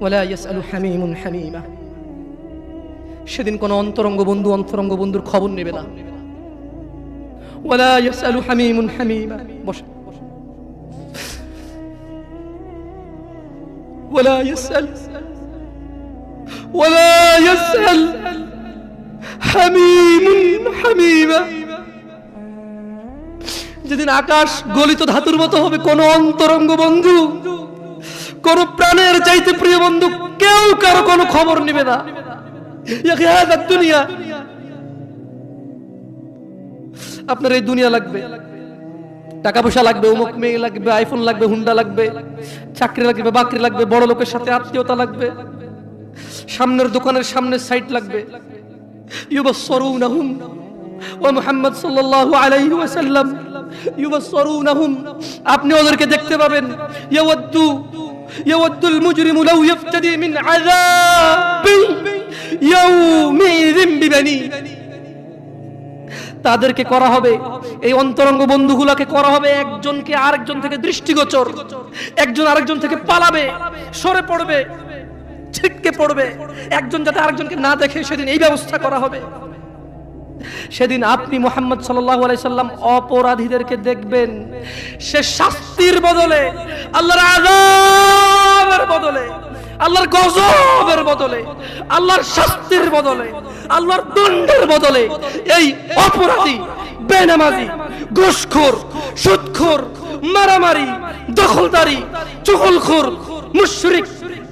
ওয়ালা ইয়াসআলু হামিমুন হামিমা। সেদিন কোন অন্তরঙ্গ বন্ধুর খবর নেবে না। ওয়ালা ইয়াসআলু হামিমুন হামিমা। বসে। ওয়ালা ইয়াসআল হামিমুন হামিমা। যেদিন আকাশ গলিত ধাতুর মতো হবে, কোন অন্তরঙ্গ বন্ধু, কোন প্রাণের চাইতে প্রিয় বন্ধু কেউ কারো কোনো খবর নেবে না। দুনিয়া, আপনার এই দুনিয়া লাগবে, টাকা পয়সা লাগবে, অমুক মেয়ে লাগবে, আইফোন লাগবে, হুন্ডা লাগবে, চাকরি লাগবে, বাকরি লাগবে, বড় লোকের সাথে আত্মীয়তা লাগবে, সামনের দোকানের সামনের সাইট লাগবে। ইউবাসসিরুনাহুম ওয়া মুহাম্মদ সাল্লাল্লাহু আলাইহি ওয়াসাল্লাম ইউবাসসিরুনাহুম, আপনি ওদেরকে দেখতে পাবেন। ইয়াওয়াদ্দুল মুজরিমু লাউ ইফতাদি মিন আযাবি ইয়াউমিযিন বিবানি। তাদেরকে করা হবে, এই অন্তরঙ্গ বন্ধুগুলোকে করা হবে একজনকে আরেকজন থেকে দৃষ্টিগোচর, একজন আরেকজন থেকে পালাবে, সরে পড়বে, ছিটকে পড়বে, একজন যাতে আরেকজনকে না দেখে। সেদিন এই ব্যবস্থা করা হবে। সেদিন আপনি মুহাম্মদ সাল্লাল্লাহু আলাইহি সাল্লাম অপরাধীদেরকে দেখবেন, সে শাস্তির বদলে, আল্লাহর আযাবের বদলে, আল্লাহর গজবের বদলে, আল্লাহর শাস্তির বদলে, আল্লাহর দণ্ডের বদলে এই অপরাধী, বেনামাজি, ঘুষখোর, সুদখোর, মারামারি, দখলদারি, চুগলখোর, মুশরিক,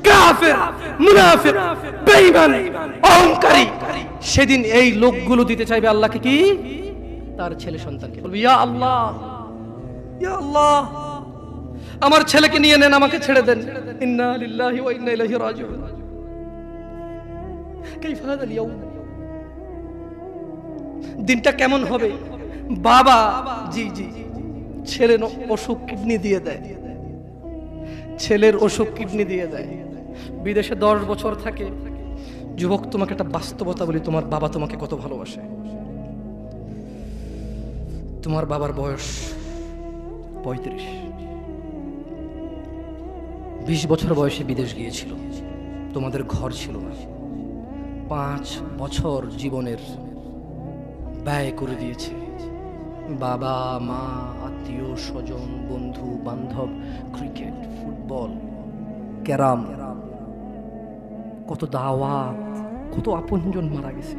কাফের, মুনাফিক, বেঈমান, অহংকারী, সেদিন এই লোকগুলো দিতে চাইবে আল্লাহকে কি? তার ছেলে সন্তানকে। বলবে, ইয়া আল্লাহ, ইয়া আল্লাহ, আমার ছেলেকে নিয়ে নেন, আমাকে ছেড়ে দেন। ইন্না লিল্লাহি ওয়া ইন্না ইলাইহি রাজিউন। কাইফা হাদাল ইয়াউম, দিনটা কেমন হবে? বাবা জি ছেলের অসুখ কিডনি দিয়ে দেয়, ছেলের অসুখ কিডনি দিয়ে দেয়, বিদেশে 10 বছর থাকে। যুবক, তোমাকে একটা বাস্তবতা বলি, তোমার বাবা তোমাকে কত ভালোবাসে। তোমার বাবার বয়স 35, 20 বছর বয়সে বিদেশ গিয়েছিল, তোমাদের ঘর ছিল না। 5 বছর জীবনের ব্যয় করে দিয়েছে। বাবা মা, আত্মীয় স্বজন, বন্ধু বান্ধব, ক্রিকেট, ফুটবল, ক্যারাম, কত দাওয়াত, কত আপনজন মারা গেছে।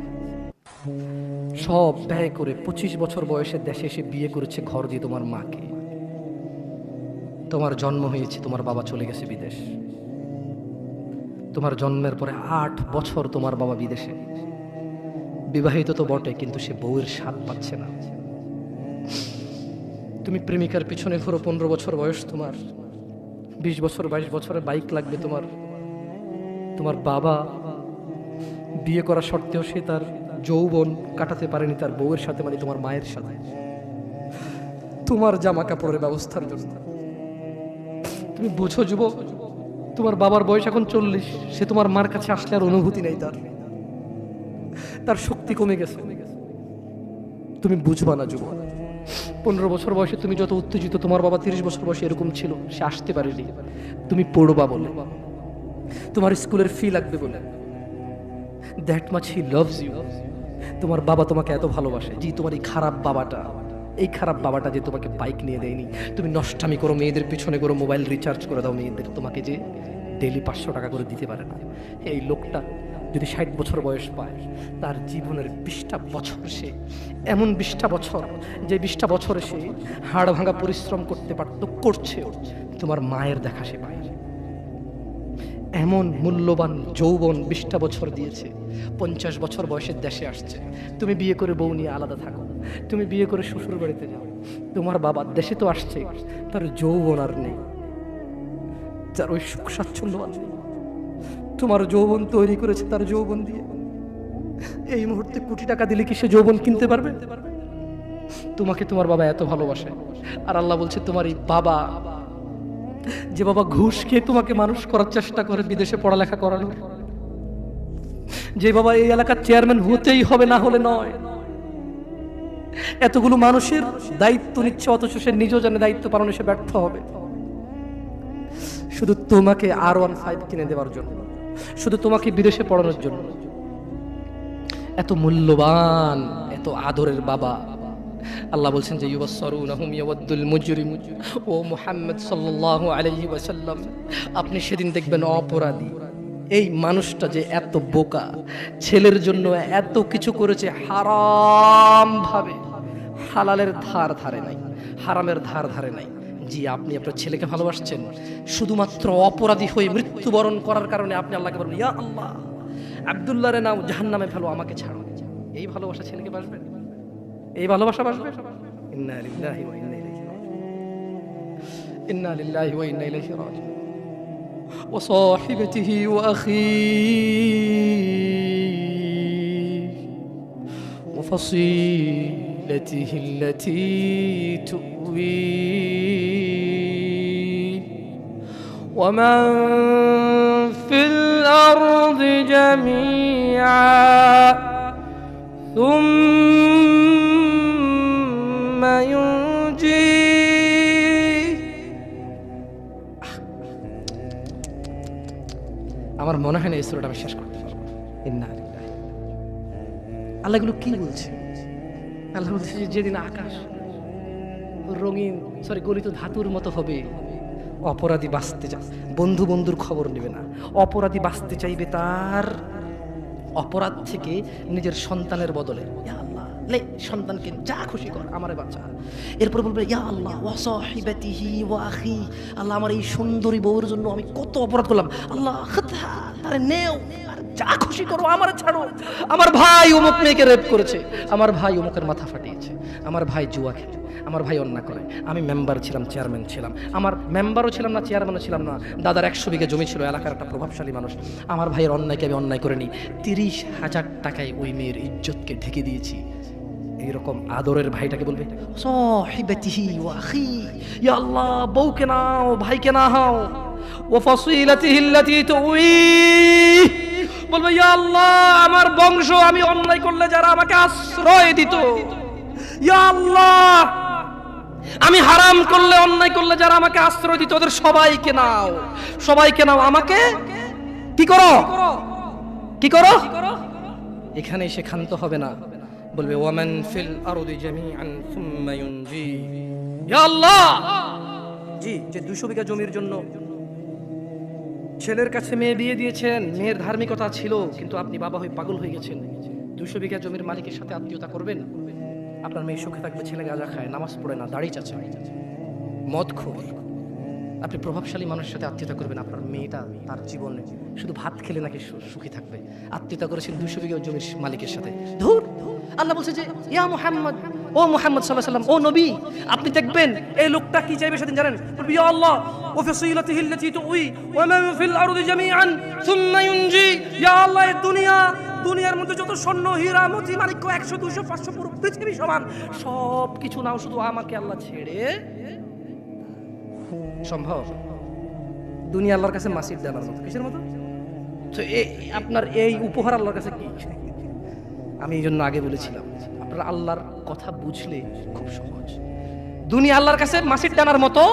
সব ব্যয় করে 25 বছর বয়সে দেশে এসে বিয়ে করেছে, ঘর দিয়ে তোমার মাকে। তোমার জন্ম হয়েছে, তোমার বাবা চলে গেছে বিদেশ। তোমার জন্মের পরে 8 বছর তোমার বাবা বিদেশে। বিবাহিত তো বটে, কিন্তু সে বউয়ের স্বাদ পাচ্ছে না। তুমি প্রেমিকার পিছনে ঘোরো, 15 বছর বয়স তোমার, 20 বছর 22 বছরে বাইক লাগবে তোমার। তোমার বাবা বিয়ে করা সত্ত্বেও সে তার যৌবন কাটাতে পারেনি তার বউয়ের সাথে, মানে তোমার মায়ের সাথে, তোমার জামা কাপড়ের ব্যবস্থার জন্য। তুমি বুঝো যুবক, তোমার বাবার বয়স এখন 40, সে তোমার মার কাছে আসলে আর অনুভূতি নেই, তার শক্তি কমে গেছে। তুমি বুঝবা না যুবক। 15 বছর বয়সে তুমি যত উত্তেজিত, তোমার বাবা 30 বছর বয়সে এরকম ছিল, সে আসতে পারেনি। তুমি পড়বা বলে, তোমার স্কুলের ফি লাগবে বলে, that much he loves you. তোমার বাবা তোমাকে এত ভালোবাসে। জি, তোমার এই খারাপ বাবাটা যে তোমাকে বাইক নিয়ে দেয়নি, তুমি নষ্টামি করো, মেয়েদের পিছনে করো, মোবাইল রিচার্জ করে দাও মেয়েদের, তোমাকে যে ডেইলি 500 টাকা করে দিতে পারে না। এই লোকটা যদি 60 বছর বয়স পায়, তার জীবনের 20টা বছর, সে এমন 20টা বছর, যে 20টা বছরে সে হাড় ভাঙা পরিশ্রম করতে পারত, করছে, তোমার মায়ের দেখা সে পায়। এমন মূল্যবান যৌবন 20টা বছর দিয়েছে, 50 বছর বয়সের দেশে আসছে। তুমি বিয়ে করে বউ নিয়ে আলাদা থাকো, তুমি বিয়ে করে শ্বশুর বাড়িতে যাও। তোমার বাবা দেশে তো আসছে, তার যৌবন আর নেই, তার ওই সুখ স্বাচ্ছন্দ্য আর নেই। তোমার যৌবন তৈরি করেছে তার যৌবন দিয়ে। এই মুহূর্তে কোটি টাকা দিলে কি সে যৌবন কিনতে পারবে? তোমাকে তোমার বাবা এত ভালোবাসে। আর আল্লাহ বলছে, তোমার এই বাবা, যে বাবা ঘুষ খেয়ে তোমাকে মানুষ করার চেষ্টা করে বিদেশে পড়ালেখা করানোর, যে বাবা এই এলাকার চেয়ারম্যান হতেই হবে, না হলে নয়, এতগুলো মানুষের দায়িত্ব নিচ্ছে, অথচ সে নিজেও জানে দায়িত্ব পালনে সে ব্যর্থ হবে। শুধু তোমাকে R15 কিনে দেওয়ার জন্য, শুধু তোমাকে বিদেশে পড়ানোর জন্য। এত মূল্যবান, এত আদরের বাবা। আল্লাহ বলছেন যে ইউবাসসারুনাহুম ইয়াওয়াদ্দুল মুজরিম। ও মুহাম্মদ সাল্লাল্লাহু আলাইহি ওয়াসাল্লাম, আপনি সেদিন দেখবেন অপরাধী এই মানুষটা যে এত বোকা, ছেলের জন্য এত কিছু করেছে হারাম ভাবে, হালালের ধার ধারে নাই, হারামের ধার ধারে নাই। জি, আপনি আপনার ছেলেকে ভালোবাসছেন, শুধুমাত্র অপরাধী হয়ে মৃত্যুবরণ করার কারণে আপনি আল্লাহকে বলবেন ইয়া আল্লাহ আব্দুল্লাহ রে নাও জাহান্নামে ফেলো, আমাকে ছাড়ো। এই ভালোবাসা ছেলেকে বাসবে? এই ভালোবাসা বাসবে? ইন্না লিল্লাহি ওয়া ইন্না ইলাইহি রাজিউন। ইন্না লিল্লাহি ওয়া ইন্না ইলাইহি রাজিউন। ওয়া সাহিবাতিহি ওয়া আখিহি ওয়া ফাসিলাতিহি আল্লাতী তুওয়ি ওয়া মান ফিল আরদি জামিআ ثم ينجي। আমার মনে হয় না এই সূরাটা আমি শেষ করতে পারবো। আল্লাহ এগুলো কি বলছে? আল্লাহ বলছে যেদিন আকাশ রঙিন গলিত ধাতুর মতো হবে, অপরাধী বাঁচতে চায়, বন্ধু বন্ধুর খবর নেবে না, অপরাধী বাঁচতে চাইবে তার অপরাধ থেকে নিজের সন্তানের বদলে। ইয়া আল্লাহ লে সন্তানকে যা খুশি কর, আমারে বাঁচা। এরপর বলবে ইয়া আল্লাহ ওয়া সাহিবাতিহি ওয়া আখি, আল্লাহ আমার এই সুন্দরী বউর জন্য আমি কত অপরাধ করলাম, আল্লাহ খাতা তারে নেও, আর যা খুশি করো, আমারে ছাড়ো। আমার ভাই অমুক মেয়েকে রেপ করেছে, আমার ভাই অমুকের মাথা ফাটিয়েছে, আমার ভাই জুয়া খেলে, আমার ভাই অন্যায় করে, আমি মেম্বার ছিলাম, চেয়ারম্যান ছিলাম, আমার মেম্বারও ছিলাম না, চেয়ারম্যানও ছিলাম না, দাদার 100 বিঘা জমি ছিল, এলাকার একটা প্রভাবশালী মানুষ, আমার ভাইয়ের অন্যায়কে আমি অন্যায় করিনি, 30,000 টাকায় ওই মেয়ের ইজ্জতকে ঢেকে দিয়েছি। এইরকম আদরের ভাইটাকে বলবে সাহিবাতিহি ওয়া আখি, ইয়া আল্লাহ বউকে নাও, ভাইকে নাও, ওয়া ফাসিলাতিহি আল্লাতী তুওয়ি, বলবে ইয়া আল্লাহ আমার বংশ, আমি অন্যায় করলে যারা আমাকে আশ্রয় দিত, ইয়া আল্লাহ আমি হারাম করলে, অন্যায় করলে যারা আমাকে আশ্রয় দিত, ওদের সবাইকে নাও, সবাইকে নাও, আমাকে কি করো, কি করো। এখানে সে ক্ষান্ত হবে না, বলবে ওয়ামান ফিল আরদি জামিআন সুম্মা ইউনজি। ইয়া আল্লাহ, জি যে 200 বিঘা জমির জন্য ছেলের কাছে মেয়ে বিয়ে দিয়েছেন, মেয়ের ধার্মিকতা ছিল, কিন্তু আপনি বাবা হয়ে পাগল হয়ে গেছেন, 200 বিঘা জমির মালিকের সাথে আত্মীয়তা করবেন? আপনার মেয়ে সুখে থাকবে, ছেলে গাঁজা খায়, নামাজ পড়ে না, দাড়ি চাচা, মদ খোর। আপনি প্রভাবশালী মানুষের সাথে আত্মীয়তা করবেন, আপনার মেয়েটা তার জীবনে শুধু ভাত খেলে নাকি সুখী থাকবে। আত্মীয়তা করেছেন 200 বিঘা জমির মালিকের সাথে। ধুর, আল্লাহ বলছে যে ইয়া মুহাম্মদ, ও মুহাম্মদ সাল্লাল্লাহু আলাইহি ওয়াসাল্লাম, ও নবী, আপনি দেখবেন এই লোকটা কি চাইবে সেদিন জানেন? বলবে ইয়া আল্লাহ ওয়া ফাসিলাতিহি আল্লাতী তুওয়ি ওয়া মান ফিল আরদি জামিআন সুম্মা ইউনজি। ইয়া আল্লাহ এই দুনিয়ার মধ্যে যত স্বর্ণ হীরা মতি মাণিক্য 100 200 500 পুরো পৃথিবী সমান, সব কিছু নাও, শুধু আমাকে আল্লাহ ছেড়ে। সম্ভব? দুনিয়া আল্লাহর কাছে মাসির দানার মতো। কিসের মতো? তো আপনার এই উপহার আল্লাহর কাছে কি? আমি এই জন্য আগে বলেছিলাম, আপনারা আল্লাহর কথা বুঝলে খুব সহজ। দুনিয়া আল্লাহর কাছে মাসির দানার মতো,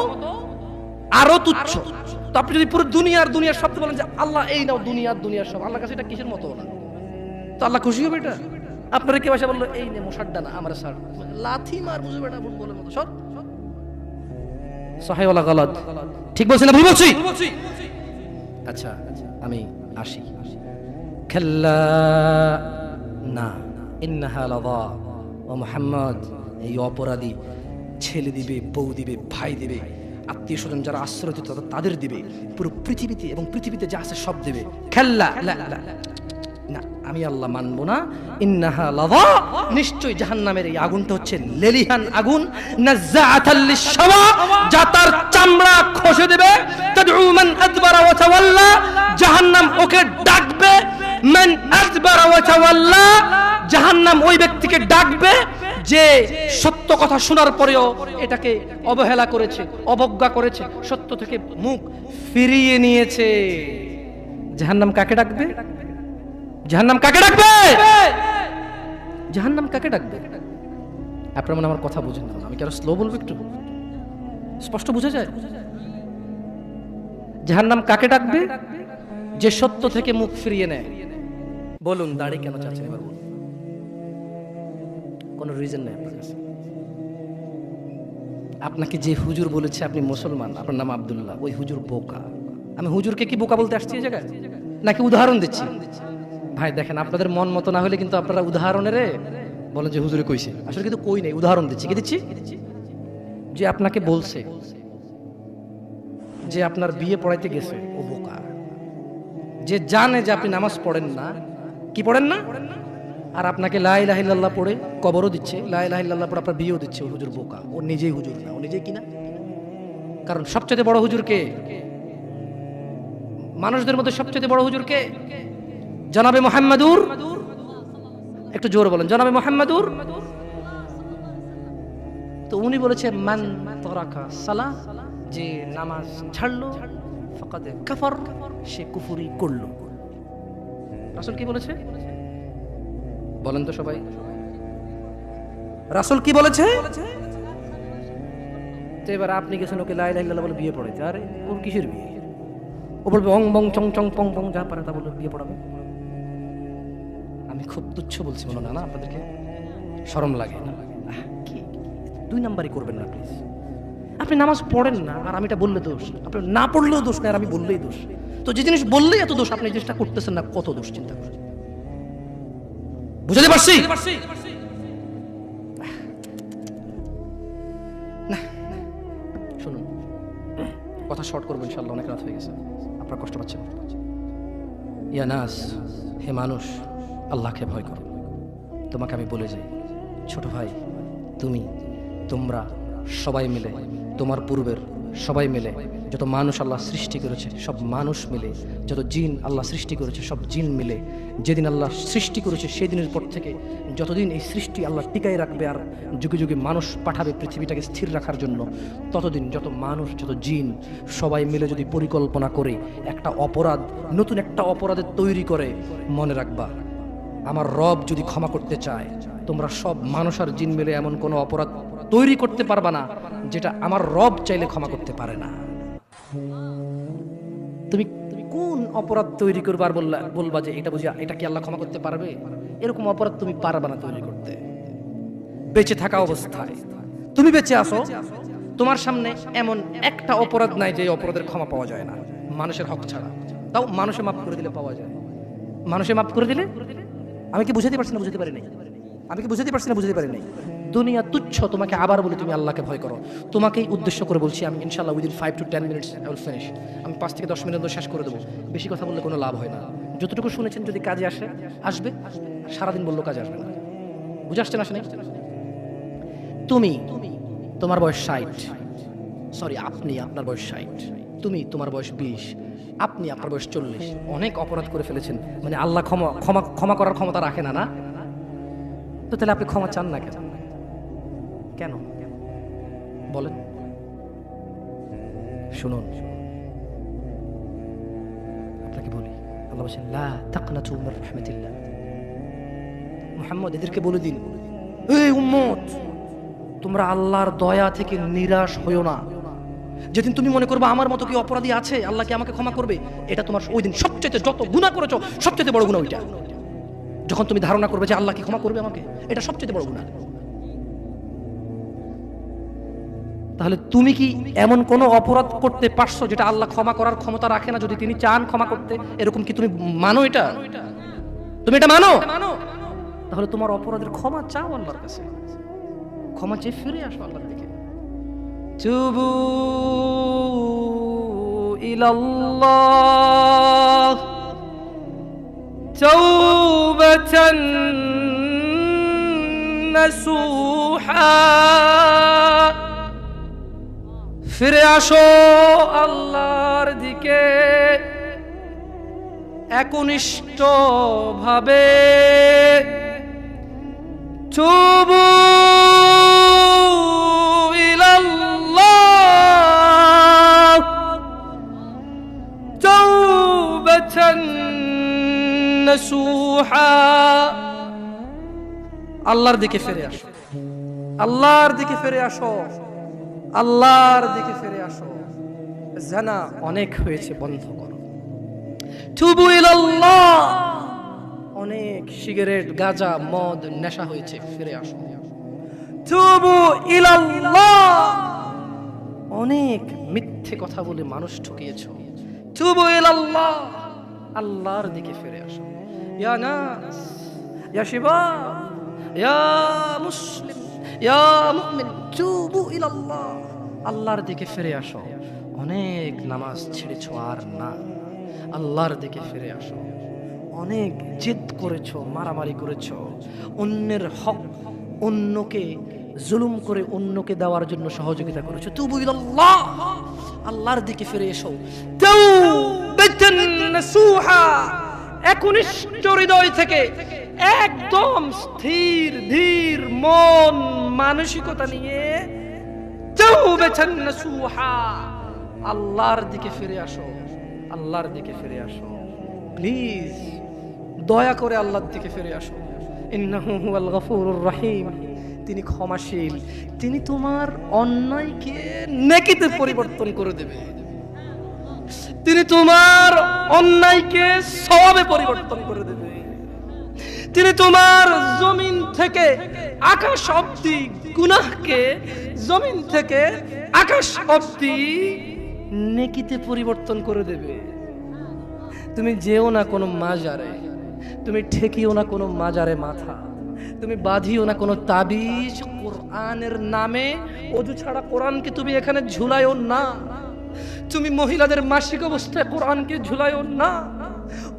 আরো তুচ্ছ। তো আপনি যদি পুরো দুনিয়ার শব্দ বলেন যে আল্লাহ এই নাও দুনিয়ার সব, আল্লাহর কাছে এটা কিসের মতো না? তো আল্লাহ খুশি হবে এটা? আপনারা কেউ এসে বললো এই নে মশার ডানা, আমার স্যার লাথি মার, বুঝবে এটা বলার মতো সব সহিহ ওয়ালা গালাত? ঠিক বলছি না ভুল বলছি? আচ্ছা আমি আসি। খাল্লা না ইন্নাহা লাযা, ও মুহাম্মদ এই অপরাধী ছেলে দিবে, বউ দিবে, ভাই দিবে, আত্মীয় স্বজন যারা আশ্রয় দিত তাদের দিবে, পুরো পৃথিবীতে এবং পৃথিবীতে যা আছে সব দিবে। খাল্লা লা লা না, আমি আল্লাহ মানবো না। ইন্নাহা লাযা, নিশ্চয় জাহান্নামের এই আগুনটা হচ্ছে লেলিহান আগুন, নাযাআতাল লিশ-শাওয়া, যা তার চামড়া খসে দেবে। তাদউ মান আদবারা ওয়া তাওয়াল্লা, জাহান্নাম ওকে ডাকবে। মান আদবারা ওয়া তাওয়াল্লা, জাহান্নাম ওই ব্যক্তিকে ডাকবে যে সত্য কথা শোনার পরেও এটাকে অবহেলা করেছে, অবজ্ঞা করেছে, সত্য থেকে মুখ ফিরিয়ে নিয়েছে। জাহান্নাম কাকে ডাকবে? জাহান্নাম কাকে ডাকবে? জাহান্নাম কাকে ডাকবে? আপনারা মনে আমার কথা বুঝেন না, আমি কি আরো স্লো বলবো? একটু স্পষ্ট বোঝা যায়? জাহান্নাম কাকে ডাকবে? যে সত্য থেকে মুখ ফিরিয়ে নেয়। বলুন দাড়ি কেন চাচ্ছেন এবার বলুন? কোনো রিজন নেই আপনার কাছে। আপনাকে যে হুজুর বলেছে আপনি মুসলমান, আপনার নাম আব্দুল্লাহ, ওই হুজুর বোকা। আমি হুজুরকে কি বোকা বলতে আসছি এই জায়গায়? নাকি উদাহরণ দিচ্ছি? ভাই দেখেন, আপনাদের মন মতো না হলে কিন্তু আপনারা উদাহরণের বলেন যে হুজুরে কইছে, আসলে কিন্তু কই নেই, উদাহরণ দিচ্ছি। কি দিচ্ছি? যে আপনাকে বলছে যে আপনার বিয়ে পড়াইতে গেছে, ও বোকা। যে জানে যে আপনি নামাজ পড়েন না, কি পড়েন না, আর আপনাকে লা ইলাহা ইল্লাল্লাহ পড়ে কবরও দিচ্ছে, লা ইলাহা ইল্লাল্লাহ পড়ে আপনার বিয়েও দিচ্ছে, ও হুজুর বোকা। ও নিজেই হুজুর না, ও নিজেই কিনা। কারণ সবচেয়ে বড় হুজুর কে? মানুষদের মধ্যে সবচেয়ে বড় হুজুর কে? জনাবে মুহাম্মাদুর, একটু জোরে বলেন, জনাবে মুহাম্মাদুর। তো উনি বলেছে মান তারাকা সালাহ, যে নামাজ ছাড়লো ফাকাদ কাফার, সে কুফরি করলো। রাসূল কি বলেছে বলেন তো সবাই? রাসূল কি বলেছে? তো এবার আপনি গেছেন ওকে লা ইলাহা ইল্লাল্লাহ বলে বিয়ে পড়াইতে। আরে ওর কিসের বিয়ে? ও বলবে অং বং চং চং পং পং, যা পারে তা বলে বিয়ে পড়াবে। আমি খুব তুচ্ছ বলছি মনে না, না আপনাদেরকে শরম লাগে না? কি দুই নাম্বারই করবেন না প্লিজ। আপনি নামাজ পড়েন না আর আমি এটা বললে দোষ, আপনি না পড়লেও দোষ না, আর আমি বললেই দোষ। তো যে জিনিস বললেই এত দোষ, আপনি জিনিসটা করতেছেন না, কত দোষ চিন্তা করেন। বুঝতে পারছি না? শুনুন, কথা শর্ট করবো ইনশাআল্লাহ, অনেক রাত হয়ে গেছে, আপনারা কষ্ট পাচ্ছেন। ইয়া নাস, হে মানুষ, আল্লাহকে ভয় করো। তোমাকে আমি বলে যাই, ছোট ভাই, তুমি, তোমরা সবাই মিলে, তোমার পূর্বের সবাই মিলে, যত মানুষ আল্লাহ সৃষ্টি করেছে সব মানুষ মিলে, যত জিন আল্লাহ সৃষ্টি করেছে সব জিন মিলে, যেদিন আল্লাহ সৃষ্টি করেছে সেই দিনের পর থেকে যতদিন এই সৃষ্টি আল্লাহ টিকায় রাখবে আর যুগে যুগে মানুষ পাঠাবে পৃথিবীটাকে স্থির রাখার জন্য, ততদিন যত মানুষ যত জিন সবাই মিলে যদি পরিকল্পনা করে একটা অপরাধ, নতুন একটা অপরাধের তৈরি করে, মনে রাখবা আমার রব যদি ক্ষমা করতে চায়, তোমরা সব মানুষ আর জিন মিলে এমন কোনো অপরাধ তৈরি করতে পারবা না যেটা আমার রব চাইলে ক্ষমা করতে পারে না। তুমি কোন অপরাধ তৈরি করবে আর বলবা যে এটা বুঝি, এটা কি আল্লাহ ক্ষমা করতে পারবে? এরকম অপরাধ তুমি পারবা না তৈরি করতে। বেঁচে থাকা অবস্থায় তুমি বেঁচে আসো, তোমার সামনে এমন একটা অপরাধ নাই যে অপরাধের ক্ষমা পাওয়া যায় না, মানুষের হক ছাড়া। তাও মানুষে মাফ করে দিলে পাওয়া যায়। মানুষে মাফ করে দিলে, আমি কি বুঝাতে পারছি না? বুঝতে পারি নাই। আমি কি বুঝাতে পারছি না? বুঝতে পারি নাই। দুনিয়া তুচ্ছ। তোমাকে আবার বলি, তুমি আল্লাহকে ভয় করো। তোমাকেই উদ্দেশ্য করে বলছি আমি, ইনশাআল্লাহ within 5 to 10 minutes I will finish. আমি 5 থেকে 10 মিনিট শেষ করে দেবো। বেশি কথা বললে কোনো লাভ হয় না। যতটুকু শুনেছেন যদি কাজে আসে আসবে, সারাদিন বললো কাজে আসবে না। বুঝে আসছে না? আসেনি? তুমি, তোমার বয়স 60, সরি আপনি, আপনার বয়স 60, তুমি, তোমার বয়স 20, আপনি, আপনার বয়স 40, অনেক অপরাধ করে ফেলেছেন। মানে আল্লাহ ক্ষমা করার ক্ষমতা রাখে না, না? তো তাহলে আপনি ক্ষমা চান না কেন? কেন বলেন? শুনুন, আপনাকে বলি, আল্লাহ বলেন লা তাকনাতু মির রাহমাতিল্লাহ। মুহাম্মদ এদেরকে বলে দিন, এই উম্মত, তোমরা আল্লাহর দয়া থেকে নিরাশ হইও না। যেদিন তুমি মনে করবে আমার মতো কি অপরাধী আছে, আল্লাহ কি আমাকে ক্ষমা করবে, এটা তোমার ওই দিন সবচেয়ে, যত গুনাহ করেছো সবচেয়ে বড় গুনাহ ওইটা। যখন তুমি ধারণা করবে যে আল্লাহ কি ক্ষমা করবে আমাকে, এটা সবচেয়ে বড় গুনাহ। তাহলে তুমি কি এমন কোন অপরাধ করতে পারছো যেটা আল্লাহ ক্ষমা করার ক্ষমতা রাখে না, যদি তিনি চান ক্ষমা করতে? এরকম কি তুমি মানো? এটা তুমি এটা মানো? তাহলে তোমার অপরাধের ক্ষমা চাও আল্লাহর কাছে, ক্ষমা চেয়ে ফিরে আসো আল্লাহর দিকে। তুবু ইলাল্লাহ তাওবাতান নাসুহা। ফিরে আসো আল্লাহর দিকে একনিষ্ঠ ভাবে। তুবু ইলাল্লাহ তাওবাতান নাসুহা। আল্লাহর দিকে ফিরে আসো, আল্লাহর দিকে ফিরে আসো, আল্লাহর দিকে ফিরে আসো। জানা অনেক হয়েছে, বন্ধ করো। তুবু ইলাল্লাহ, অনেক সিগারেট, গাঁজা, মদ, নেশা হয়েছে, ফিরে আসো। তুবু ইলাল্লাহ, অনেক মিথ্যে কথা বলে মানুষ ঠকিয়েছো। তুবু ইলাল্লাহ, আল্লাহর দিকে ফিরে আসো। ইয়া নাস, ইয়া শিবাব, ইয়া মুসলিম, ইয়া মুমিন, তুবু ইলাল্লাহ, আল্লাহর দিকে ফিরে আসো। অনেক নামাজ ছেড়েছো আর না, আল্লাহর দিকে ফিরে আসো। অনেক জিদ করেছো, মারামারি করেছো, অন্যের হক, অন্যকে জুলুম করে অন্যকে দেওয়ার জন্য সহযোগিতা করেছো। তুবু ইলাল্লাহ, আল্লাহর দিকে ফিরে এসো। তাওবাতান নাসুহা, একনিষ্ঠ হৃদয় থেকে, একদম স্থির ধীর মন মানসিকতা নিয়ে তাওবাতান নাসুহা, আল্লাহর দিকে ফিরে আসো, আল্লাহর দিকে ফিরে আসো। প্লিজ দয়া করে আল্লাহর দিকে ফিরে আসো। ইন্নাহু হুয়াল গফুরুর রহিম, তিনি ক্ষমাশীল, তিনি তোমার অন্যায়কে নেকিতে পরিবর্তন করে দেবে, তিনি তোমার অন্যায়কে সওয়াবে পরিবর্তন করে দেবে, তিনি তোমার জমিন থেকে আকাশ অবধি গুনাহকে জমিন থেকে আকাশ অবধি নেকিতে পরিবর্তন করে দেবে। তুমি যেও না কোনো মাজারে, তুমি ঠেকিও না কোনো মাজারে মাথা, তুমি বাঁধিও না কোনো তাবিজ। কোরআনের নামে ওযু ছাড়া কোরআনকে তুমি এখানে ঝুলায়ও না। তুমি মহিলাদের মাসিক অবস্থায় কোরআনকে ঝুলায়ও না।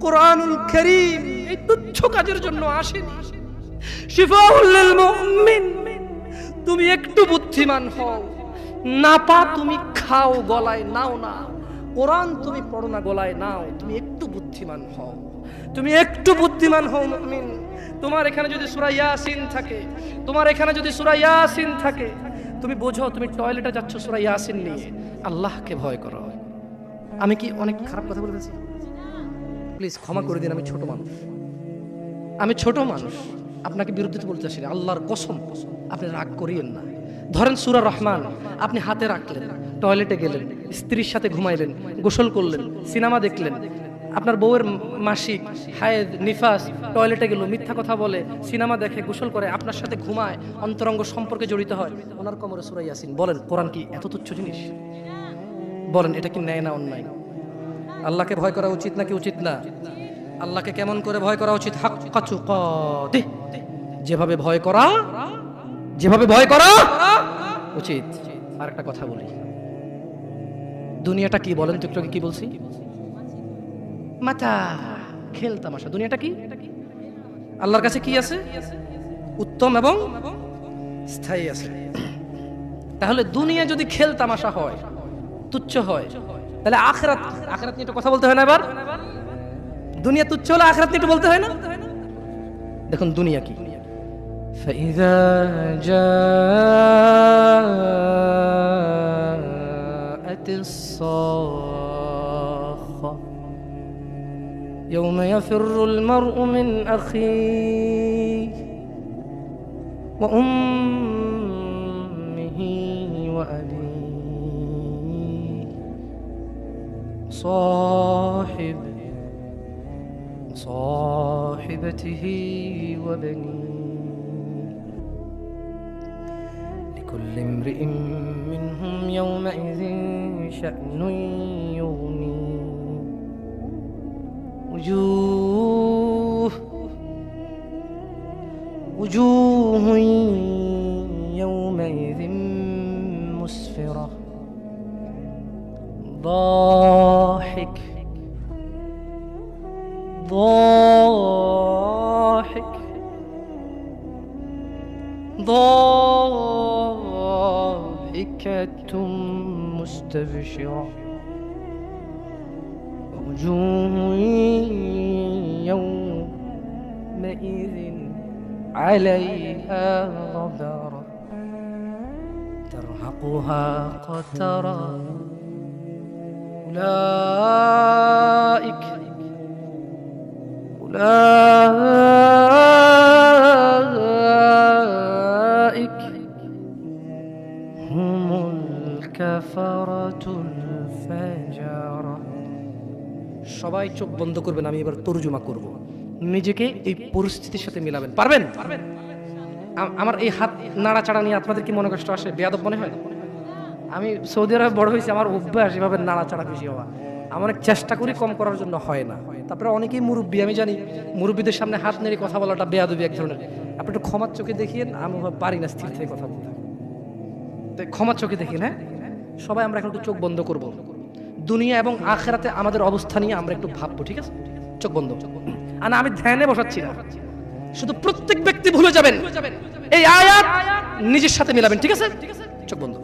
কোরআনুল কারীম এই তুচ্ছ কাজের জন্য আসেনি। শিফাউল লিল মুমিন, তুমি একটু বুদ্ধিমান হও। নাপা তুমি খাও, গলায় নাও না। কোরআন তুমি পড়ো না, গলায় নাও। তুমি একটু বুদ্ধিমান হও, তুমি একটু বুদ্ধিমান হও মুমিন। তোমার এখানে যদি সূরা ইয়াসিন থাকে, তোমার এখানে যদি সূরা ইয়াসিন থাকে, তুমি বোঝো তুমি টয়লেটে যাচ্ছ সূরা ইয়াসিন নিয়ে। আল্লাহকে ভয় করো। আমি কি অনেক খারাপ কথা বলেছি? প্লিজ ক্ষমা করে দিন, আমি ছোট মানুষ, আমি ছোট মানুষ, আপনাকে বিরুদ্ধে বলতে আসি না। আল্লাহর কসম, আপনি রাগ করিয়েন না। ধরেন সূরা রহমান আপনি হাতে রাখলেন, টয়লেটে গেলেন, স্ত্রীর সাথে ঘুমাইলেন, গোসল করলেন, সিনেমা দেখলেন, আপনার বউয়ের মাসিক, হায়েদ, নিফাস, টয়লেটে গেল, মিথ্যা কথা বলে, সিনেমা দেখে, গোসল করে, আপনার সাথে ঘুমায়, অন্তরঙ্গ সম্পর্কে জড়িত হয়, ওনার কোমরে সূরা ইয়াসিন। বলেন কোরআন কি এত তুচ্ছ জিনিস? বলেন এটা কি ন্যায় না অন্যায়? আল্লাহকে ভয় করা উচিত নাকি উচিত না? আল্লাহকে কেমন করে ভয় করা উচিত? হাক্কা তুকাতিহ, যেভাবে ভয় করা, যেভাবে ভয় করা উচিত। আর একটা কথা বলি, দুনিয়াটা কি বলেন তো? একটু কি বলছি? মাতা, খেল তামাশা। দুনিয়াটা কি? আল্লাহর কাছে কি আছে? উত্তম এবং স্থায়ী আছে। তাহলে দুনিয়া যদি খেল তামাশা হয়, তুচ্ছ হয়, তাহলে আখিরাত, আখিরাত নিয়ে একটু কথা বলতে হয় না? এবার দুনিয়া তুচ্ছ হলে আখিরাত নিয়ে একটু বলতে হয় না? দেখুন দুনিয়া কি। فإذا جاءت الصاخة يوم يفر المرء من أخيه وأمه وأبيه صاحبته وبنيه لكل امرئ منهم يومئذ شأن يغنيه وجوه يومئذ مسفرة ضاحك ضاحكة مستبشرة وجوه يومئذ عليها غبرة ترهقها قترة أولئك هم الكفرة الفجرة সবাই চোখ বন্ধ করবেন, আমি এবার তর্জমা করব। নিজেকে এই পরিস্থিতির সাথে মিলাবেন। পারবেন? আমার এই হাত নাড়াচাড়া নিয়ে আপনাদের কি মনে কষ্ট আসে? বেয়াদব মনে হয়? আমি সৌদি আরবে বড় হয়েছি, আমার অভ্যাস এভাবে নাড়াচাড়া বেশি হওয়া। আমি অনেক চেষ্টা করি কম করার জন্য, হয় না। তারপরে অনেকেই মুরব্বী, আমি জানি মুরব্বীদের সামনে হাত নেড়ে কথা বলাটা বেয়াদবি এক ধরনের। আপনি একটু ক্ষমার চোখে দেখিয়েন, আমি পারি না স্থির থেকে কথা বলতে, ক্ষমার চোখে দেখি। হ্যাঁ, সবাই আমরা এখন একটু চোখ বন্ধ করব, দুনিয়া এবং আখেরাতে আমাদের অবস্থা নিয়ে আমরা একটু ভাববো, ঠিক আছে? চোখ বন্ধ। আর আমি ধ্যানে বসাচ্ছি না, শুধু প্রত্যেক ব্যক্তি ভুলে যাবেন, এই আয়াত নিজের সাথে মিলাবেন, ঠিক আছে? চোখ বন্ধ।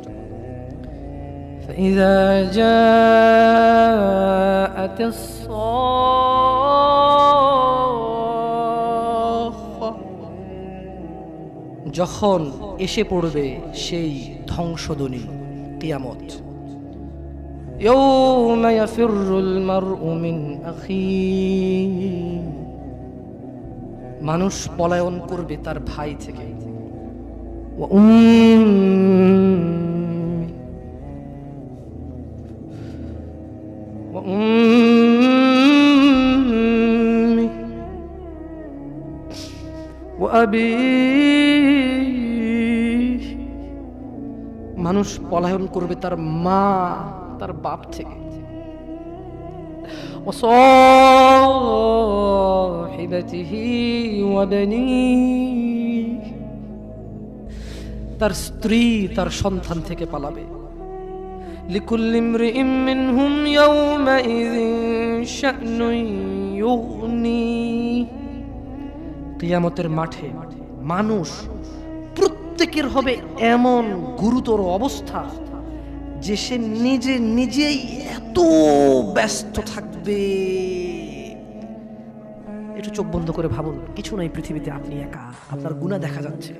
فإذا جاءت الصاخة, যখন এসে পড়বে সেই ধ্বংসধ্বনি, কিয়ামত। يوم يفر المرء من أخيه, মানুষ পলায়ন করবে তার ভাই থেকে। মানুষ পলায়ন করবে তার মা, তার বাপ থেকে। তার স্ত্রী, তার সন্তান থেকে পালাবে। লিকুল্লি ইমরিইম মিনহুম ইয়াওমাইযিন শা'নুন ইউগনি, কিয়ামতের মাঠে মানুষ প্রত্যেকের হবে এমন গুরুতর অবস্থা যে সে নিজেই এত ব্যস্ত থাকবে। একটু চোখ বন্ধ করে ভাবুন, কিছু নাই পৃথিবীতে, আপনি একা, আপনার গুনাহ দেখা যাচ্ছে,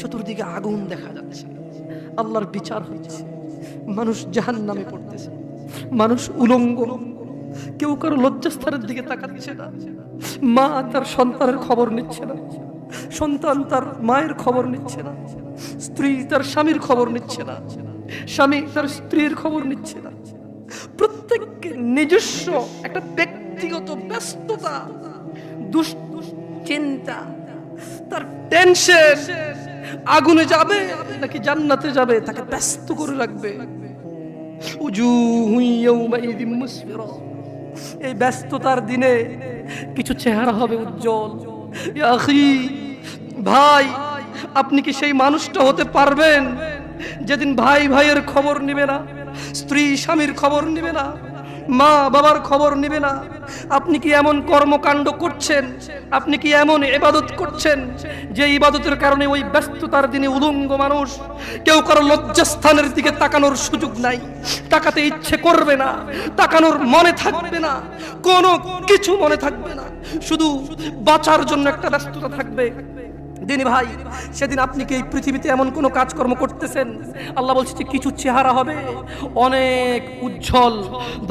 চতুর্দিকে আগুন দেখা যাচ্ছে, আল্লাহর বিচার হচ্ছে, মানুষ জাহান্নামে পড়তেছে, মানুষ উলঙ্গ, কেউ কারো লজ্জাস্থানের দিকে তাকাচ্ছে না, মা তার সন্তানের খবর নিচ্ছে না, সন্তান তার মায়ের খবর নিচ্ছে না, স্ত্রী তার স্বামীর খবর নিচ্ছে না, স্বামী তার স্ত্রীর খবর নিচ্ছে না। প্রত্যেকের নিজস্ব একটা ব্যক্তিগত ব্যস্ততা, দুশ্চিন্তা, তার টেনশন, আগুনে যাবে নাকি জান্নাতে যাবে তাকে ব্যস্ত করে রাখবে। উজুহু ইয়াওমাইযিন মুসফিরা, এই ব্যস্ততার দিনে কিছু চেহারা হবে উজ্জ্বল। ইয়া আখি, ভাই, আপনি কি সেই মানুষটা হতে পারবেন যেদিন ভাই ভাইয়ের খবর নিবে না, স্ত্রী স্বামীর খবর নিবে না, মা বাবার খবর নিবে না? আপনি কি এমন কর্মকাণ্ড করছেন, আপনি কি এমন ইবাদত করছেন যে ইবাদতের কারণে ওই ব্যস্ততার দিনে উলঙ্গ মানুষ, কেউ কারো লজ্জাস্থানের দিকে তাকানোর সুযোগ নাই, তাকাতে ইচ্ছে করবে না, তাকানোর মনে থাকবে না, কোনো কিছু মনে থাকবে না, শুধু বাঁচার জন্য একটা ব্যস্ততা থাকবে। দিনী ভাই, সেদিন আপনি কি এই পৃথিবীতে এমন কোন কাজকর্ম করতেছেন? আল্লাহ বলছে যে কিছু চেহারা হবে অনেক উজ্জ্বল,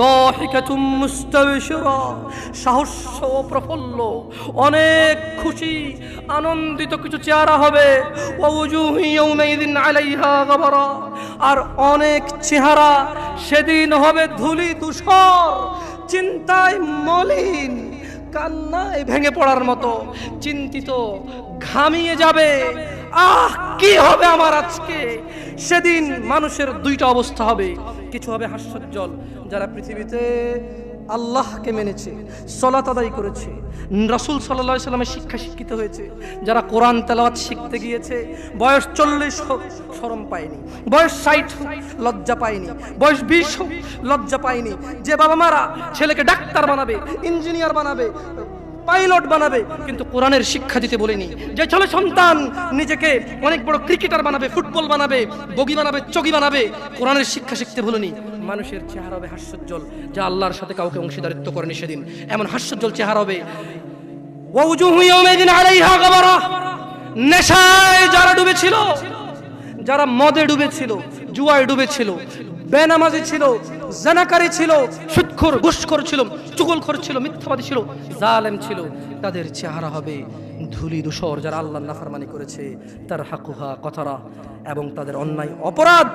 দাহিকাতুম মুস্তাবশিরা, সাহস ও প্রফুল্ল, অনেক খুশি আনন্দিত কিছু চেহারা হবে। ওয়া উজুহু ইয়াওমাইযিন আলাইহা গাবারা, আর অনেক চেহারা সেদিন হবে ধুলি ধূসর, চিন্তায় মলিন, কান্নায় ভেঙে পড়ার মতো, চিন্তিত, ঘামিয়ে যাবে। কি হবে আমার আজকে? সেদিন মানুষের দুইটা অবস্থা হবে, কিছু হবে হাস্যোজ্জ্বল, যারা পৃথিবীতে আল্লাহকে মেনেছে, সালাত আদায় করেছে, রাসূল সাল্লাল্লাহু আলাইহি সাল্লামের শিক্ষা শিক্ষিত হয়েছে, যারা কোরআন তেলাওয়াত শিখতে গিয়েছে, বয়স 40 হোক শরম পায়নি, বয়স 60 হোক লজ্জা পায়নি, বয়স 20 হোক লজ্জা পায়নি। যে বাবা মারা ছেলেকে ডাক্তার বানাবে, ইঞ্জিনিয়ার বানাবে, পাইলট বানাবে, কিন্তু কোরআনের শিক্ষা দিতে বলেনি। যে ছেলে সন্তান নিজেকে অনেক বড় ক্রিকেটার বানাবে, ফুটবল বানাবে, বগি বানাবে, চগি বানাবে, কোরআনের শিক্ষা শিখতে বলেনি। মানুষের চেহারা হবে হাস্যোজ্জ্বল, যা আল্লাহর সাথে কাউকে অংশীদারিত্ব করেনি সেদিন, এমন হাস্যোজ্জ্বল চেহারা হবে। ওয়াউজুহু ইয়াওমাইযিন আলাইহা গাবারা, নেশায় যারা ডুবেছিল, যারা মদে ডুবেছিল, জুয়ায় ডুবেছিল, বেনামাজি ছিল, জানাকারী ছিল, সুদখোর, ঘুষখোর ছিল, চুগলখোর ছিল, মিথ্যাবাদী ছিল, জালেম ছিল, তাদের চেহারা হবে ধুলি ধূসর, যারা আল্লাহর নাফরমানি করেছে, তার হাকুহা কথারা, এবং তাদের অন্যায় অপরাধ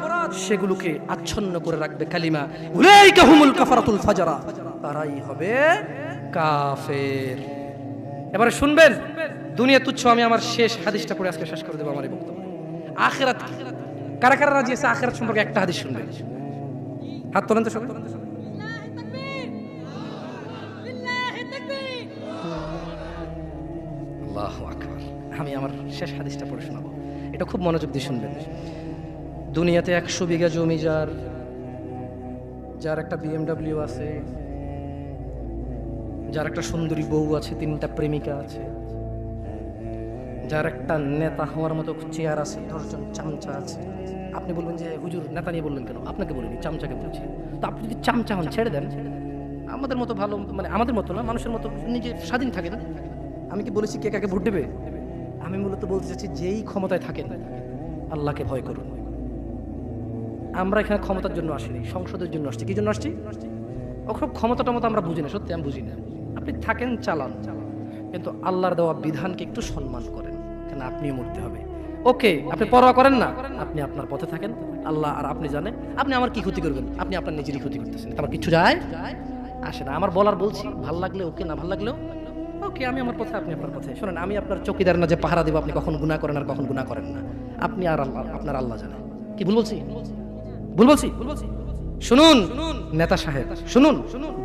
সেগুলোকে আচ্ছন্ন করে রাখবে কালিমা, উলাইকা হুমুল কাফারাতুল ফাজারা, তারাই হবে কাফের। এবারে শুনবেন, দুনিয়া তুচ্ছ। আমি আমার শেষ হাদিসটা পড়ে আজকে শেষ করে দেবো আমার এই বক্তব্য। আখিরাত কি? কারা কারা রাজি আছে আখিরাত সম্পর্কে একটা হাদিস শুনবেন? হাত তোলেন তো সবাই। আল্লাহু আকবার। আমি আমার শেষ হাদিসটা পড়ে শোনাবো, এটা খুব মনোযোগ দিয়ে শুনবেন। দুনিয়াতে 100 বিঘা জমি যার একটা BMW আছে, যার একটা সুন্দরী বউ আছে, 3টা প্রেমিকা আছে, যার একটা নেতা হওয়ার মতো চেয়ার আছে, 10 জন চামচা আছে। আপনি বলবেন যে হুজুর নেতা নিয়ে বললেন কেন? আপনাকে বলিনি, চামচাকে বলছি। তো আপনি যদি চামচা হন ছেড়ে দেন, আমাদের মতো ভালো, মানে আমাদের মতো না, মানুষের মতো নিজে স্বাধীন থাকেন। আমি কি বলেছি কে কাকে ভোট দেবে? আমি মূলত বলতে চাচ্ছি, যেই ক্ষমতায় থাকেন আল্লাহকে ভয় করুন। আমরা এখানে ক্ষমতার জন্য আসিনি, সংসদের জন্য আসছি। কি জন্য আসছি? ওসব ক্ষমতাটা মতো আমরা বুঝি না, সত্যি আমি বুঝি না। আপনি থাকেন, চালান, কিন্তু আল্লাহর দেওয়া বিধানকে একটু সম্মান করেন, কেন আপনিও মরতে হবে। ওকে, আপনি পরোয়া করেন না, আপনি আপনার পথে থাকেন, আল্লাহ আর আপনি জানেন আপনি আমার কি ক্ষতি করবেন। আপনি আপনার নিজেরই ক্ষতি করতেছেন, আমার কিছু যায় আসে না। আমার বলার বলছি, ভাল লাগলে ওকে, না ভাল লাগলেও ওকে, আমি আমার পথে, আপনি আপনার পথে। শোনেন, আমি আপনার চৌকিদার না যে পাহারা দেব আপনি কখন গুনাহ করেন আর কখন গুনাহ করেন না। আপনি আর আল্লাহ, আপনার আল্লাহ জানেন। কি ভুল বলছি? ভুল বলছি? শুনুন নেতা সাহেব, শুনুন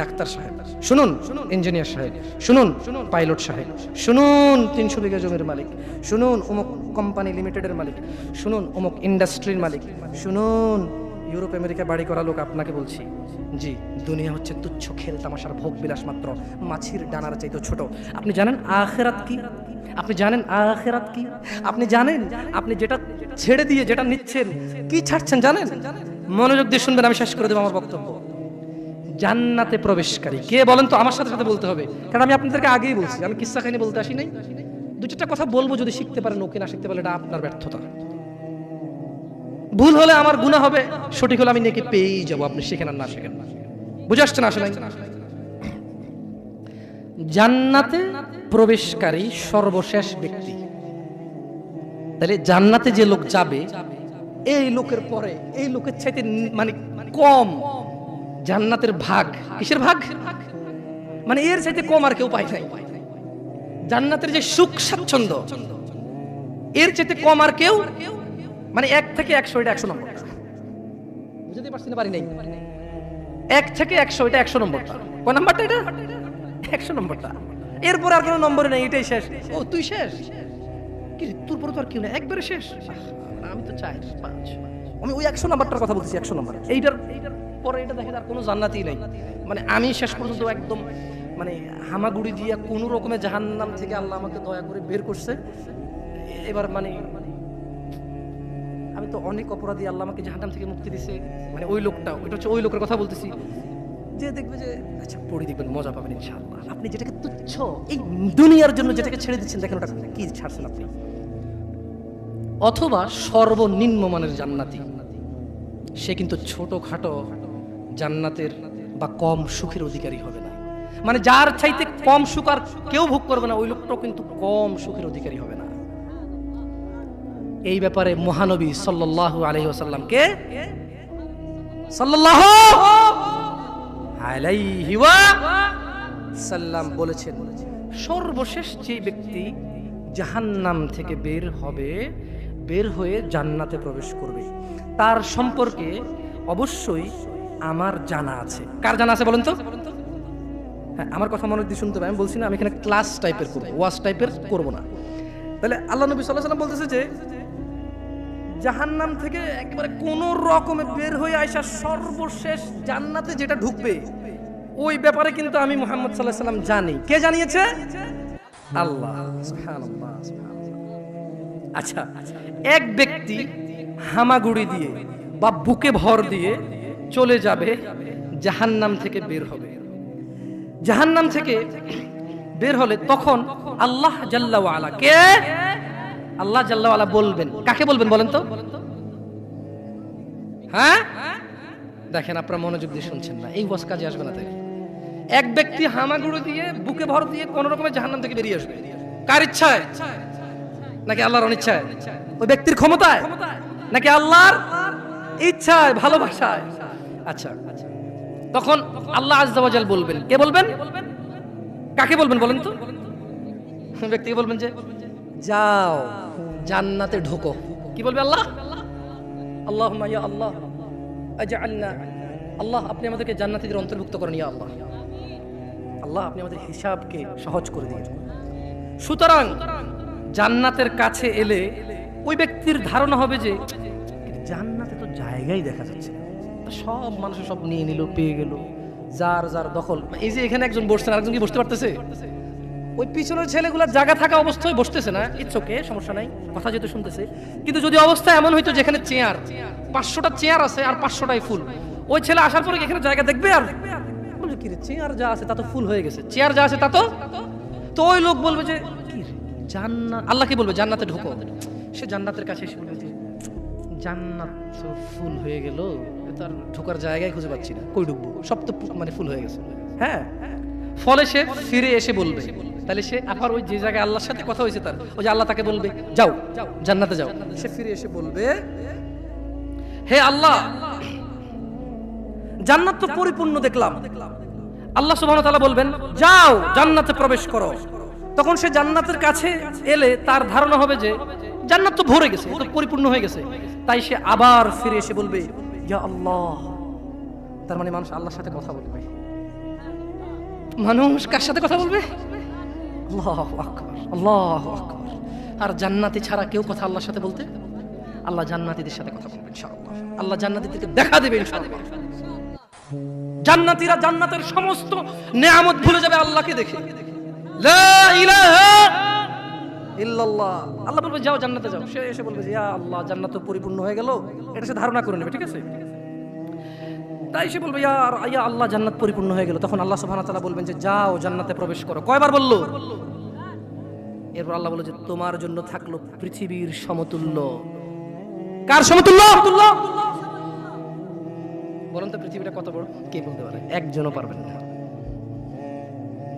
ডাক্তার সাহেব, শুনুন ইঞ্জিনিয়ার সাহেব, শুনুন পাইলট সাহেব, শুনুন 300 বিঘা জমির মালিক, শুনুন অমুক কোম্পানি লিমিটেডের মালিক, শুনুন অমুক ইন্ডাস্ট্রির মালিক, শুনুন ইউরোপ আমেরিকা বাড়ি করা লোক, আপনাকে বলছি, জি, দুনিয়া হচ্ছে তুচ্ছ খেল তামাশার ভোগ বিলাস মাত্র, মাছির ডানার চাইতে ছোট। আপনি জানেন আখিরাত কি? আপনি জানেন আখিরাত কি? আপনি জানেন আপনি যেটা ছেড়ে দিয়ে যেটা নিচ্ছেন, কি ছাড়ছেন জানেন? মনোযোগ দিয়ে শুনবেন, আমি শেষ করে দেবো আমার বক্তব্য। জান্নাতে প্রবেশকারী কে বলেন তো? আমার সাথে সাথে বলতে হবে, কারণ আমি আপনাদেরকে আগেই বলছি, আমি কিসসা কাহিনী বলতে আসি নাই। 2-4টা কথা বলবো, যদি শিখতে পারেন ওকে, না শিখতে পারলে এটা আপনার ব্যর্থতা। ভুল হলে আমার গুনাহ হবে, সঠিক হলে আমি নেকি পেয়েই যাবো, আপনি শিখেন আর না শিখেন। বুঝে আসছে না? আসলে জান্নাতে প্রবেশকারী সর্বশেষ ব্যক্তি, তাহলে জান্নাতে যে লোক যাবে, এই লোকের পরে এই লোকের চাইতে মানে কম জান্নাতের ভাগ। কিসের ভাগ? মানে এর চাইতে কম আর কেউ পায় নাই। জান্নাতের যে সুখ স্বাচ্ছন্দ্য, এর চাইতে কম আর কেউ, মানে 1 থেকে 100, এটা 100 নম্বর। বুঝতে পারছি না? পারি নাই। 1 থেকে 100, এটা 100 নম্বরটা। কোন নাম্বারটা? এটা 100 নম্বরটা। এরপর আর কোনো নম্বর নেই, এটাই শেষ। ও তুই শেষ? কি তোর পরে তো আর কেউ নেই, একবারে শেষ? আমি তো চাই 5। আমি ওই 100 নাম্বারটার কথা বলছি, 100 নাম্বার। এইটার পরে এটা দেখে আর কোনো জান্নাতই নাই। মানে আমি শেষ পর্যন্ত একদম মানে হামাগুড়ি দিয়ে কোনো রকমে জাহান্নাম থেকে আল্লাহ আমাকে দয়া করে বের করছে। এবার মানে আমি তো অনেক অপরাধী, আল্লাহ আমাকে জাহান্নাম থেকে মুক্তি দিছে। মানে ওই লোকটা, ওইটা হচ্ছে ওই লোকের কথা বলতেছি, যে দেখবে যে আচ্ছা পড়ে দেখবেন, মজা পাবেন ইনশাআল্লাহ। আপনি যেটাকে তুচ্ছ, এই দুনিয়ার জন্য যেটাকে ছেড়ে দিচ্ছেন, দেখেন ওটা কি ছাড়ছেন আপনি। অথবা সর্বনিম্ন মানের জান্নাতি, সে কিন্তু ছোটখাটো জান্নাতের বা কম সুখের অধিকারী হবে না। মানে যার চাইতে কম সুখ আর কেউ ভোগ করবে না, ওই লোকটাও কিন্তু কম সুখের অধিকারী হবে না। এই ব্যাপারে মহানবী সাল্লাল্লাহু আলাইহি ওয়াসাল্লামকে সাল্লাল্লাহু আলাইহি ওয়াসাল্লাম বলেছেন, সর্বশেষ যে ব্যক্তি জাহান্নাম থেকে বের হবে, বের হয়ে জান্নাতে প্রবেশ করবে, তার সম্পর্কে অবশ্যই আমার জানা আছে। কার জানা আছে বলেন তো? হ্যাঁ, আমার কথা মনে দিয়ে শুনতে হবে। আমি বলছি না আমি এখানে ক্লাস টাইপের করবো, ওয়াজ টাইপের করবো না। তাহলে আল্লাহ নবী সাল্লাল্লাহু আলাইহি ওয়াসাল্লাম বলতেছে যে জাহান্নাম থেকে একেবারে কোন রকমে বের হয়ে আইসা সর্বশেষ জান্নাতে যেটা ঢুকবে, ওই ব্যাপারে কিন্তু আমি মুহাম্মদ সাল্লাল্লাহু আলাইহি ওয়াসাল্লাম জানি। কে জানিয়েছে? আল্লাহ। সুবহানাল্লাহ, সুবহানাল্লাহ। আচ্ছা, এক ব্যক্তি হামাগুড়ি দিয়ে বা বুকে ভর দিয়ে চলে যাবে, জাহান্নাম থেকে বের হবে। জাহান্নাম থেকে বের হলে তখন আল্লাহ জাল্লা ওয়া আলা, কে? আল্লাহ জাল্লা ওয়া আলা বলবেন। কাকে বলবেন বলেন তো? হ্যাঁ, দেখেন আপনারা মনোযোগ দিয়ে শুনছেন না, এই ওয়াজ কাজে আসবে না। তাই এক ব্যক্তি হামাগুড়ি দিয়ে বুকে ভর দিয়ে কোন রকমের জাহান্নাম থেকে বেরিয়ে আসবে, কার ইচ্ছায় নাকি আল্লাহর অনিচ্ছায়? ওই ব্যক্তির ক্ষমতায় নাকি আল্লাহর ইচ্ছায়, ভালোবাসায়? আচ্ছা, তখন আল্লাহ আযজা ওয়া জাল বলবেন। কে বলবেন? কাকে বলবেন বলেন তো? ব্যক্তিকে বলবেন যে যাও জান্নাতে ঢোকো। কি বলবে আল্লাহ? আল্লাহুম্মা ইয়া আল্লাহ আজআলনা, আল্লাহ আপনি আমাদেরকে জান্নাতীদের অন্তর্ভুক্ত করেন, ইয়া আল্লাহ। আল্লাহ আপনি আমাদের হিসাবকে সহজ করে দিন। সুতরাং জান্নাতের কাছে এলে ওই ব্যক্তির ধারণা হবে যে জান্নাতে তো জায়গাই দেখা যাচ্ছে না, সব মানুষ সব নিয়ে নিল, পেয়ে গেল, যার যার দখল। এই যে এখানে একজন বসছেন, আরেকজন কি বসতে পারতেছে? ওই পিছনের ছেলেগুলোর জায়গা থাকা অবস্থায় বসতেছে না, ইটস ওকে, সমস্যা নাই, কথা যেহেতু শুনতেছে। কিন্তু যদি অবস্থা এমন হইতো যেখানে চেয়ার 500টা চেয়ার আছে আর 500টাই ফুল, ওই ছেলে আসার পরে এখানে জায়গা দেখবে আর বলবে কি রে, চেয়ার যা আছে তা তো ফুল হয়ে গেছে, চেয়ার যা আছে তা তো ওই লোক বলবে যে কি রে জান্নাত, আল্লাহ কি বলবে জান্নাতে ঢোকো। সে জান্নাতের কাছে এসে বলবে যে জান্নাত তো ফুল হয়ে গেল, তার ঢোকার জায়গায় খুঁজে পাচ্ছি না, কই ঢুকবো, সব তো মানে ফুল হয়ে গেছে। হ্যাঁ, ফলে সে ফিরে এসে বলবে, তাহলে সে আবার ওই যে জায়গায় আল্লাহর সাথে কথা হয়েছে তার, ওই যে আল্লাহ তাকে বলবে যাও জান্নাতে যাও, সে ফিরে এসে বলবে হে আল্লাহ জান্নাত তো পরিপূর্ণ দেখলাম। আল্লাহ সুবহানাহু ওয়া তাআলা বলবেন যাও জান্নাতে প্রবেশ করো। তখন সে জান্নাতের কাছে এলে তার ধারণা হবে যে জান্নাত তো ভরে গেছে, তো পরিপূর্ণ হয়ে গেছে, তাই সে আবার ফিরে এসে বলবে ইয়া আল্লাহ। তার মানে মানুষ আল্লাহর সাথে কথা বলবে। মানুষ কার সাথে কথা বলবে? আল্লাহু আকবার, আল্লাহু আকবার। আর জান্নাতি ছাড়া কেউ কথা আল্লাহর সাথে বলতে? আল্লাহ জান্নাতীদের সাথে কথা বলবে ইনশাআল্লাহ। আল্লাহ জান্নাতীদেরকে দেখা দেবে ইনশাআল্লাহ। জান্নাতীরা জান্নাতের সমস্ত নেয়ামত ভুলে যাবে আল্লাহকে দেখে। লা ইলাহা ইল্লাল্লাহ। আল্লাহ বলবে যাও জান্নাতে যাও। সে এসে বলবে ইয়া আল্লাহ জান্নাত তো পরিপূর্ণ হয়ে গেল, এটা সে ধারণা করে নেবে, ঠিক আছে? তাই সে বলবে ইয়া আল্লাহ জান্নাত পরিপূর্ণ হয়ে গেল। তখন আল্লাহ সুবহানাহু ওয়া তাআলা বলবেন যে যাও জান্নাতে প্রবেশ করো। কয়বার বললো? এরপর আল্লাহ বলল যে তোমার জন্য থাকলো পৃথিবীর সমতুল্য। কার সমতুল্য? বলেন তো পৃথিবীটা কত বড়? কে বলতে পারে? একজনও পারবেন না।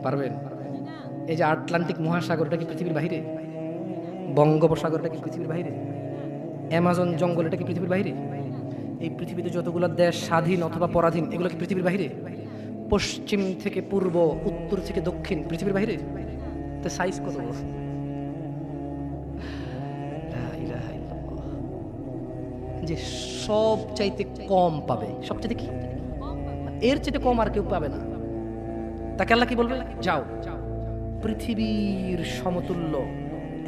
পারবেন? এই যে আটলান্টিক মহাসাগরটা কি পৃথিবীর বাইরে? বঙ্গোপসাগরটা কি পৃথিবীর বাইরে? অ্যামাজন জঙ্গল এটা কি পৃথিবীর বাইরে? এই পৃথিবীতে যতগুলো দেশ স্বাধীন অথবা পরাধীন এগুলো কি পৃথিবীর বাইরে? পশ্চিম থেকে পূর্ব, উত্তর থেকে দক্ষিণ পৃথিবীর বাইরে? তো সাইজ কত বড়? যে সব চাইতে কম পাবে, সবচাইতে কি এর চাইতে কম আর কেউ পাবে না। তাকে আল্লাহ কি বলবে? যাও পৃথিবীর সমতুল্য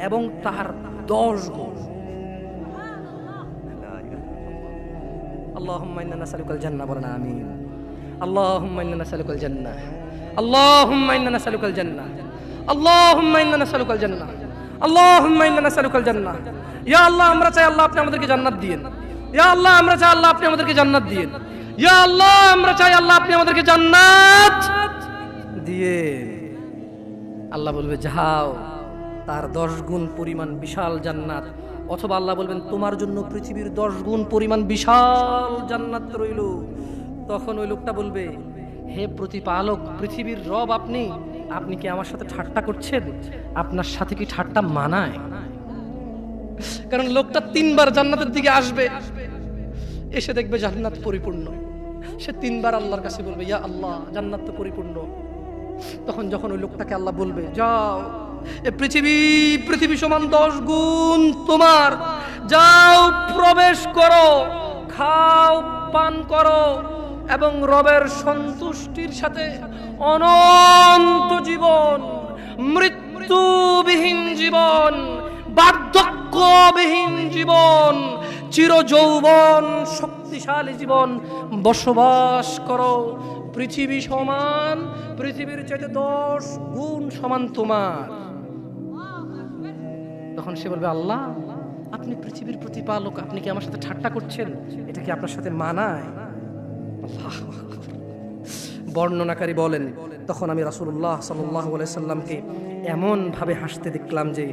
এবং তার 10 গুণ। আল্লাহুম্মা ইন্না নাসআলুকাল জান্নাহ, বলেন আমিন। আল্লাহুম্মা ইন্না নাসআলুকাল জান্নাহ, আল্লাহুম্মা ইন্না নাসআলুকাল জান্নাহ, আল্লাহুম্মা ইন্না নাসআলুকাল জান্নাহ, আল্লাহুম্মা ইন্না নাসআলুকাল জান্নাহ। ইয়া আল্লাহ আমরা চাই আল্লাহ আপনি আমাদেরকে জান্নাত দিয়েন। ইয়া আল্লাহ আমরা চাই আল্লাহ আপনি আমাদেরকে জান্নাত দিয়েন। ইয়া আল্লাহ আমরা চাই আল্লাহ আপনি আমাদেরকে জান্নাত দিয়েন। আল্লাহ বলবে যাও তার 10 গুণ পরিমাণ বিশাল জান্নাত, অথবা আল্লাহ বলবেন তোমার জন্য পৃথিবীর 10 গুণ পরিমাণ বিশাল জান্নাত রইল। তখন ওই লোকটা বলবে হে প্রতিপালক, পৃথিবীর রব আপনি, আপনি কি আমার সাথে ঠাট্টা করছেন? আপনার সাথে কি ঠাট্টা মানায়? কারণ লোকটা 3 বার জান্নাতের দিকে আসবে, এসে দেখবে জান্নাত পরিপূর্ণ। সে 3 বার আল্লাহর কাছে বলবে ইয়া আল্লাহ জান্নাত তো পরিপূর্ণ। তখন যখন ওই লোকটাকে আল্লাহ বলবে যাও এ পৃথিবী সমান 10 গুণ তোমার, যাও প্রবেশ করো, খাও পান করো এবং রবের সন্তুষ্টির সাথে অনন্ত জীবন, মৃত্যুবিহীন জীবন, বার্ধক্যবিহীন জীবন, চিরযৌবন শক্তিশালী জীবন বসবাস করো। পৃথিবী সমান, পৃথিবীর চাইতে 10 গুণ সমান তোমার। তখন সে বলবে আল্লাহ আপনি পৃথিবীর প্রতিপালক, আপনি কি আমার সাথে ঠাট্টা করছেন? এটা কি আপনার সাথে মানায়? বর্ণনাকারী বলেন তখন আমি রাসূলুল্লাহ সাল্লাল্লাহু আলাইহি সাল্লামকে এমন ভাবে হাসতে দেখলাম যে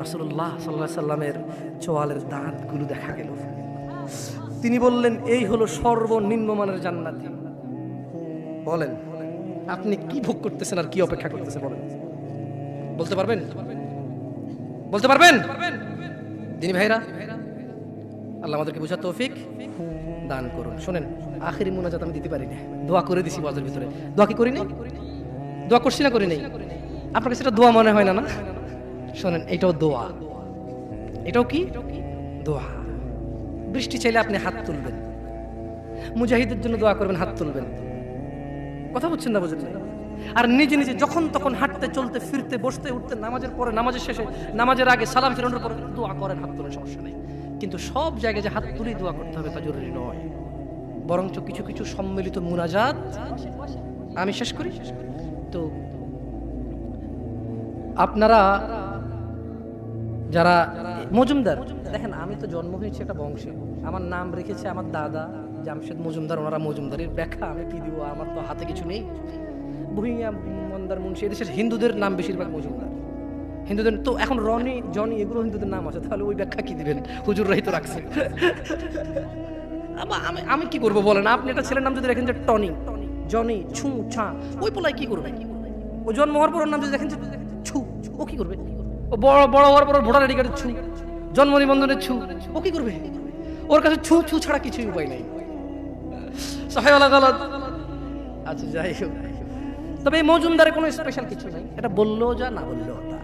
রাসূলুল্লাহ সাল্লাল্লাহু আলাইহি সাল্লামের চোয়ালের দাঁতগুলো দেখা গেল। তিনি বললেন এই হলো সর্বনিম্ন মানের জান্নাতি। বলেন আপনি কি ভোগ করতেছেন আর কি অপেক্ষা করতেছেন? বলেন, বলতে পারবেন? বলতে পারবেন? দিনী ভাইরা, আল্লাহ আমাদেরকে বুঝার তৌফিক দান করুন। শোনেন, আখেরি মুনাজাত আমি দিতে পারি না, দোয়া করে দিছি ওয়াজের ভিতরে। দোয়া কি করি নাই? দোয়া করছি না করি নাই? আপনার কাছে এটা দোয়া মনে হয় না? না, শোনেন, এটাও দোয়া। এটাও কি দোয়া। বৃষ্টি চাইলে আপনি হাত তুলবেন, মুজাহিদের জন্য দোয়া করবেন, হাত তুলবেন। কথা বুঝছেন না? বুঝেন? আর নিজে নিজে যখন তখন হাঁটতে, চলতে, ফিরতে, বসতে, উঠতে, নামাজের পরে, নামাজের শেষে, নামাজের আগে, সালাম ফিরানোর পরে দোয়া করেন, হাত তুলেন, সমস্যা নেই। কিন্তু সব জায়গায় যে হাত তুলেই দোয়া করতে হবে তা জরুরি নয়। বরঞ্চ কিছু কিছু সম্মিলিত মুনাজাত। আমি শেষ করি। তো আপনারা যারা মজুমদার, দেখেন আমি তো জন্ম হয়েছে একটা বংশে, আমার নাম রেখেছে আমার দাদা জামশেদ মজুমদার, ওনারা মজুমদারের ব্যাখ্যা আমি কি দিব? আমার তো হাতে কিছু নেই। ভুইয়া, মন্দার, মুন্সি, এদেশের হিন্দুদের নাম বেশিরভাগ মজুমদার। হিন্দুদের তো এখন রনি, জনি এগুলো হিন্দুদের নাম আছে, তাহলে ওই ব্যাখ্যা কি দিবেন? হুজুররাই তো রাখছে। আমি কি করবো বলেন? আপনি একটা ছেলের নাম যদি দেখেন যে টনি, জনি, ছু, ছা, ওই পোলায় কি করবে? ও জন্ম হওয়ার পর ওর নাম যদি দেখেন যে ছু, ও কি করবে? ও বড় বড় হওয়ার পর ভোটার আইডি কার্ডের ছু, জন্ম নিবন্ধনের ছু, ও কি করবে? ওর কাছে ছু ছু ছাড়া কিছুই উপায় নাই। সহায় গালাত। আচ্ছা, যাই হোক, তবে এই মজুমদারে কোনো স্পেশাল কিছু নাই, এটা বললেও যা, না বললেও তা।